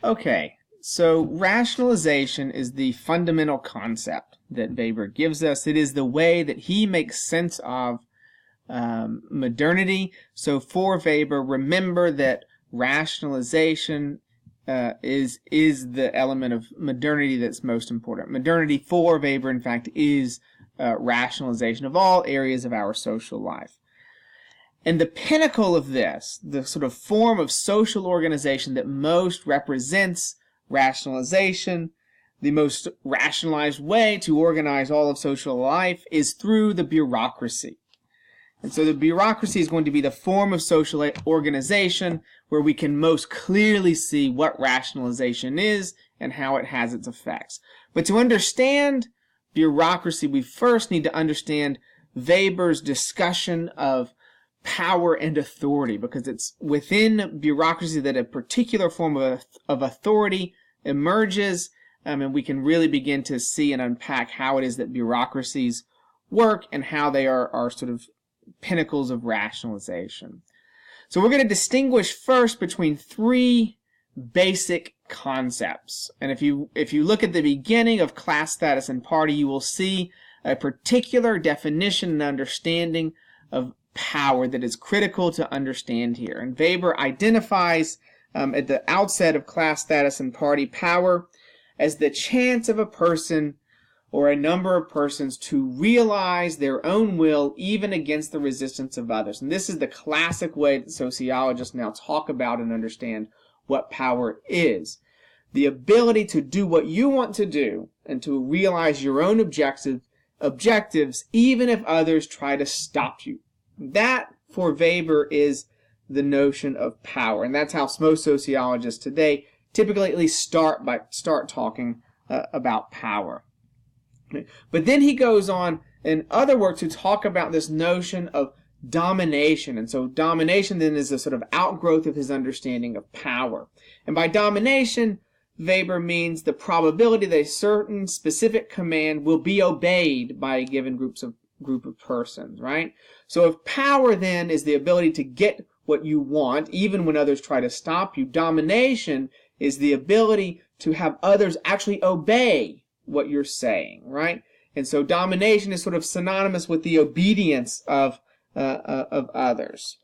Okay, so rationalization is the fundamental concept that Weber gives us. It is the way that he makes sense of modernity. So for Weber, remember that rationalization is the element of modernity that's most important. Modernity for Weber, in fact, is rationalization of all areas of our social life. And the pinnacle of this, the sort of form of social organization that most represents rationalization, the most rationalized way to organize all of social life, is through the bureaucracy. And so the bureaucracy is going to be the form of social organization where we can most clearly see what rationalization is and how it has its effects. But to understand bureaucracy, we first need to understand Weber's discussion of power and authority, because it's within bureaucracy that a particular form of authority emerges, and we can really begin to see and unpack how it is that bureaucracies work and how they are sort of pinnacles of rationalization. So we're going to distinguish first between three basic concepts. And if you look at the beginning of Class, Status, and Party, you will see a particular definition and understanding of power that is critical to understand here. And Weber identifies at the outset of Class, Status, and Party power as the chance of a person or a number of persons to realize their own will even against the resistance of others. And this is the classic way that sociologists now talk about and understand what power is. The ability to do what you want to do and to realize your own objectives even if others try to stop you. That, for Weber, is the notion of power. And that's how most sociologists today typically at least start talking about power. But then he goes on in other work to talk about this notion of domination. And so domination then is a sort of outgrowth of his understanding of power. And by domination, Weber means the probability that a certain specific command will be obeyed by a given group of persons, right? So if power then is the ability to get what you want, even when others try to stop you, domination is the ability to have others actually obey what you're saying, right? And so domination is sort of synonymous with the obedience of others,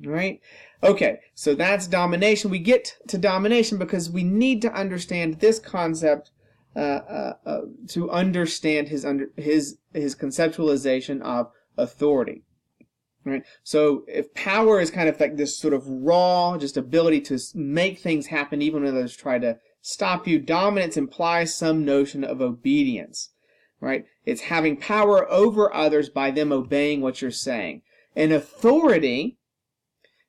right? Okay, so that's domination. We get to domination because we need to understand this concept to understand his conceptualization of authority, right? So if power is kind of like this sort of raw, just ability to make things happen even when others try to stop you, dominance implies some notion of obedience, right? It's having power over others by them obeying what you're saying. And authority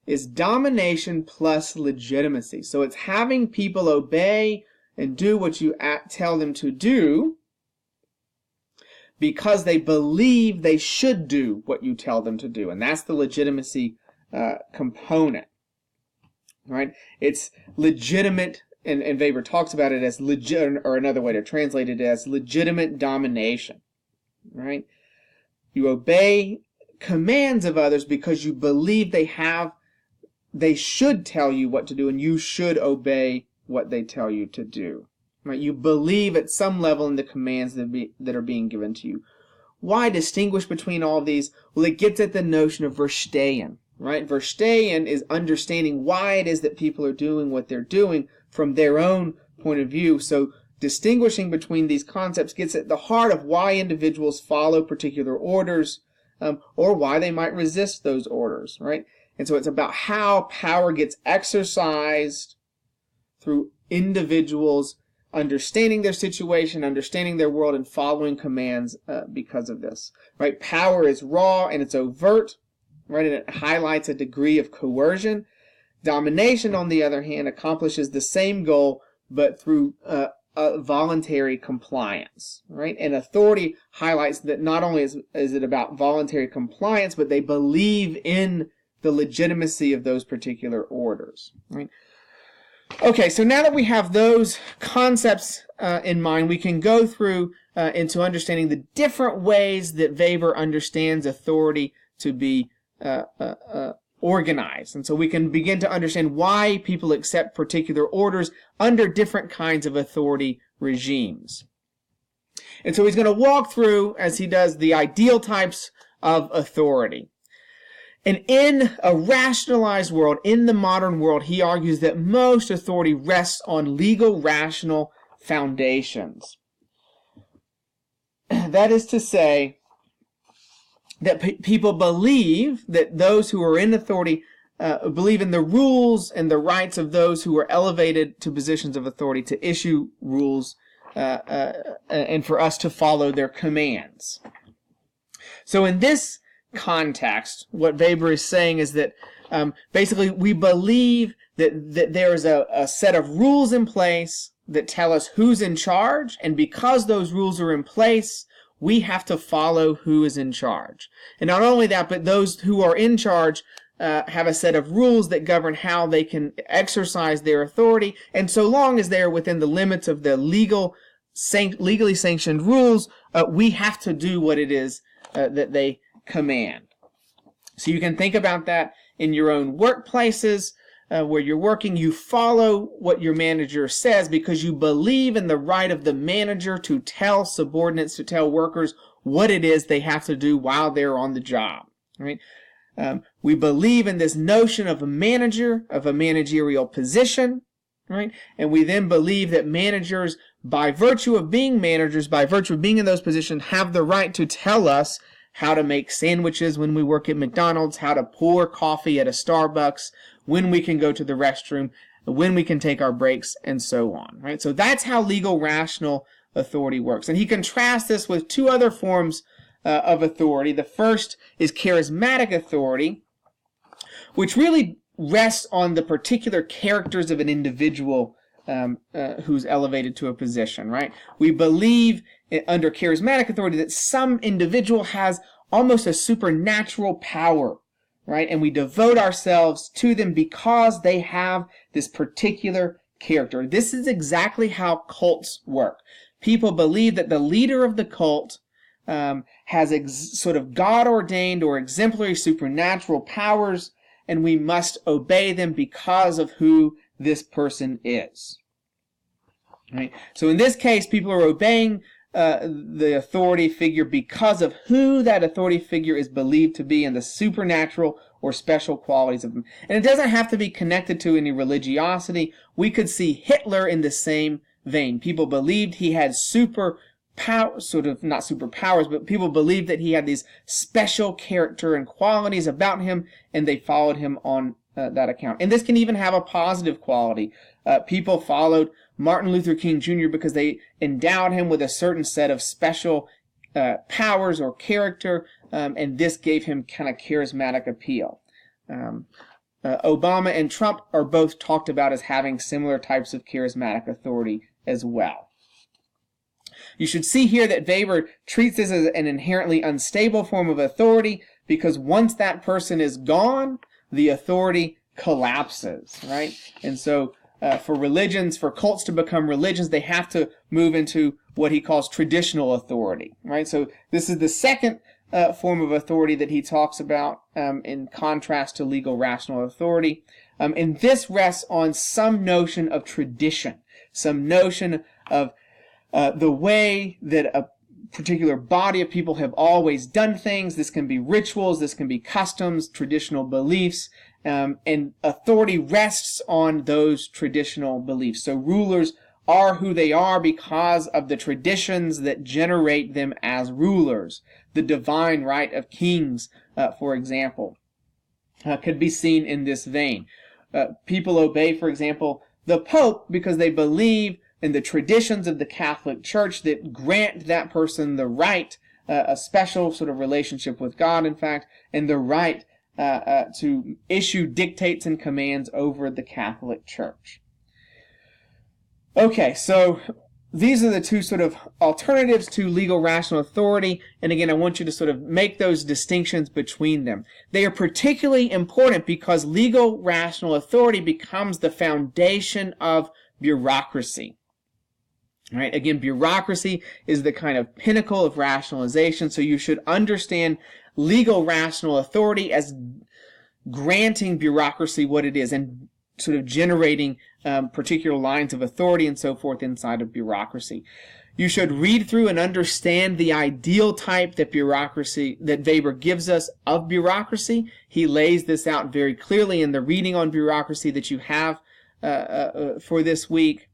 is domination plus legitimacy. So it's having people obey and do what you tell them to do because they believe they should do what you tell them to do. And that's the legitimacy component, right? It's legitimate. And Weber talks about it as or another way to translate it as legitimate domination, right? You obey commands of others because you believe they should tell you what to do, and you should obey what they tell you to do, right? You believe at some level in the commands that are being given to you. Why distinguish between all of these? Well, it gets at the notion of Verstehen, right? Verstehen is understanding why it is that people are doing what they're doing from their own point of view. So distinguishing between these concepts gets at the heart of why individuals follow particular orders or why they might resist those orders, right? And so it's about how power gets exercised through individuals understanding their situation, understanding their world, and following commands because of this, right? Power is raw and it's overt, right? And it highlights a degree of coercion. Domination, on the other hand, accomplishes the same goal, but through voluntary compliance, right? And authority highlights that not only is it about voluntary compliance, but they believe in the legitimacy of those particular orders, right? Okay, so now that we have those concepts in mind, we can go through into understanding the different ways that Weber understands authority to be organized. And so we can begin to understand why people accept particular orders under different kinds of authority regimes. And so he's going to walk through, as he does, the ideal types of authority. And in a rationalized world, in the modern world, he argues that most authority rests on legal, rational foundations. That is to say, that people believe that those who are in authority believe in the rules and the rights of those who are elevated to positions of authority to issue rules and for us to follow their commands. So in this context, what Weber is saying is that basically we believe that there is a set of rules in place that tell us who's in charge, and because those rules are in place, we have to follow who is in charge. And not only that, but those who are in charge have a set of rules that govern how they can exercise their authority, and so long as they are within the limits of the legally sanctioned rules, we have to do what it is that they command. So you can think about that in your own workplaces where you're working. You follow what your manager says because you believe in the right of the manager to tell subordinates, to tell workers what it is they have to do while they're on the job. Right? We believe in this notion of a manager, of a managerial position, right? And we then believe that managers, by virtue of being managers, by virtue of being in those positions, have the right to tell us how to make sandwiches when we work at McDonald's, how to pour coffee at a Starbucks, when we can go to the restroom, when we can take our breaks, and so on, right? So that's how legal rational authority works. And he contrasts this with two other forms of authority. The first is charismatic authority, which really rests on the particular characters of an individual who's elevated to a position, right? We believe under charismatic authority that some individual has almost a supernatural power, right? And we devote ourselves to them because they have this particular character. This is exactly how cults work. People believe that the leader of the cult has sort of God-ordained or exemplary supernatural powers, and we must obey them because of who this person is. Right? So in this case, people are obeying the authority figure because of who that authority figure is believed to be and the supernatural or special qualities of them. And it doesn't have to be connected to any religiosity. We could see Hitler in the same vein. People believed he had not superpowers, but people believed that he had these special character and qualities about him, and they followed him on that account. And this can even have a positive quality. People followed Martin Luther King Jr. because they endowed him with a certain set of special powers or character, and this gave him kind of charismatic appeal. Obama and Trump are both talked about as having similar types of charismatic authority as well. You should see here that Weber treats this as an inherently unstable form of authority because once that person is gone, the authority collapses, right? And so for religions, for cults to become religions, they have to move into what he calls traditional authority, right? So this is the second form of authority that he talks about in contrast to legal rational authority. And this rests on some notion of tradition, some notion of the way that a particular body of people have always done things. This can be rituals, this can be customs, traditional beliefs, and authority rests on those traditional beliefs. So rulers are who they are because of the traditions that generate them as rulers. The divine right of kings, for example, could be seen in this vein. People obey, for example, the Pope because they believe in the traditions of the Catholic Church that grant that person the right, a special sort of relationship with God, in fact, and the right to issue dictates and commands over the Catholic Church. Okay, so these are the two sort of alternatives to legal rational authority, and again, I want you to sort of make those distinctions between them. They are particularly important because legal rational authority becomes the foundation of bureaucracy. All right, again, bureaucracy is the kind of pinnacle of rationalization, so you should understand legal rational authority as granting bureaucracy what it is and sort of generating particular lines of authority and so forth inside of bureaucracy. You should read through and understand the ideal type that Weber gives us of bureaucracy. He lays this out very clearly in the reading on bureaucracy that you have for this week.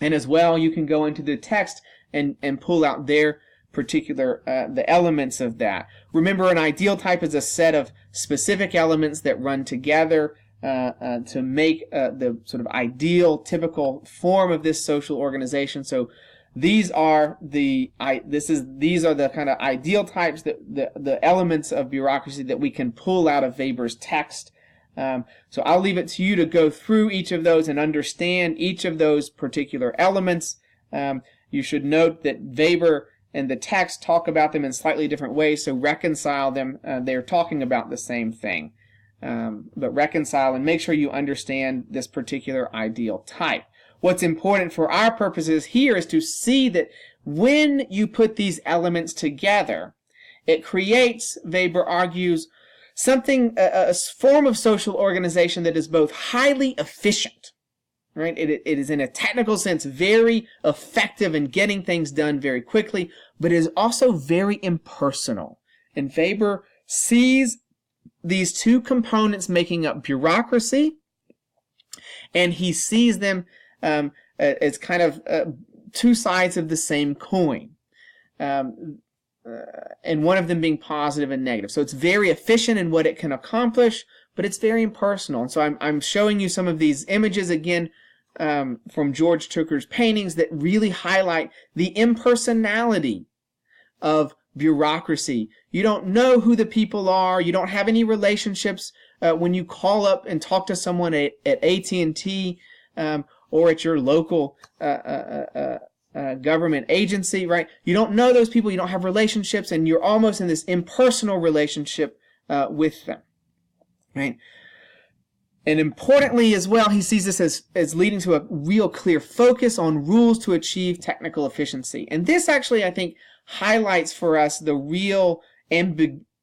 And as well, you can go into the text and pull out their particular, the elements of that. Remember, an ideal type is a set of specific elements that run together to make the sort of ideal, typical form of this social organization. So these are the kind of ideal types, the elements of bureaucracy that we can pull out of Weber's text. So I'll leave it to you to go through each of those and understand each of those particular elements. You should note that Weber and the text talk about them in slightly different ways, so reconcile them. They're talking about the same thing. But reconcile and make sure you understand this particular ideal type. What's important for our purposes here is to see that when you put these elements together, it creates, Weber argues, something, a form of social organization that is both highly efficient, right? It is in a technical sense very effective in getting things done very quickly, but it is also very impersonal. And Weber sees these two components making up bureaucracy, and he sees them as kind of two sides of the same coin, and one of them being positive and negative. So it's very efficient in what it can accomplish, but it's very impersonal. And so I'm showing you some of these images again from George Tooker's paintings that really highlight the impersonality of bureaucracy. You don't know who the people are. You don't have any relationships when you call up and talk to someone at AT&T or at your local government agency, right? You don't know those people. You don't have relationships, and you're almost in this impersonal relationship with them, right? And importantly as well, he sees this as leading to a real clear focus on rules to achieve technical efficiency. And this actually, I think, highlights for us the real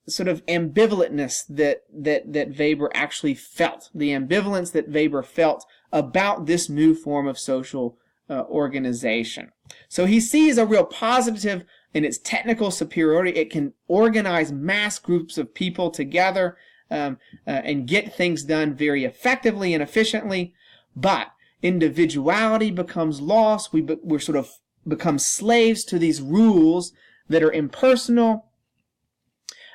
sort of ambivalentness that Weber actually felt, the ambivalence that Weber felt about this new form of social organization. So he sees a real positive in its technical superiority. It can organize mass groups of people together and get things done very effectively and efficiently, but individuality becomes lost. We're sort of become slaves to these rules that are impersonal,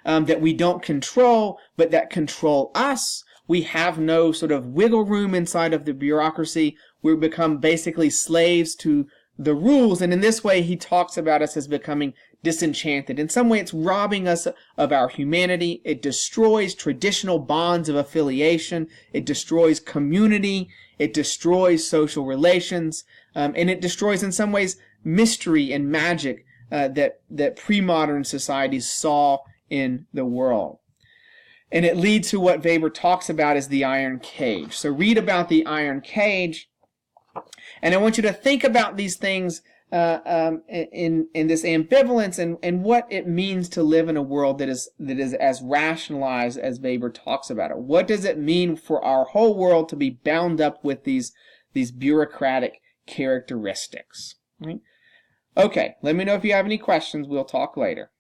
that we don't control, but that control us. We have no sort of wiggle room inside of the bureaucracy. We become basically slaves to the rules, and in this way he talks about us as becoming disenchanted. In some way it's robbing us of our humanity. It destroys traditional bonds of affiliation. It destroys community. It destroys social relations, and it destroys in some ways mystery and magic that pre-modern societies saw in the world. And it leads to what Weber talks about as the iron cage. So read about the iron cage, and I want you to think about these things in this ambivalence and what it means to live in a world that is as rationalized as Weber talks about it. What does it mean for our whole world to be bound up with these bureaucratic characteristics? Right? Okay, let me know if you have any questions. We'll talk later.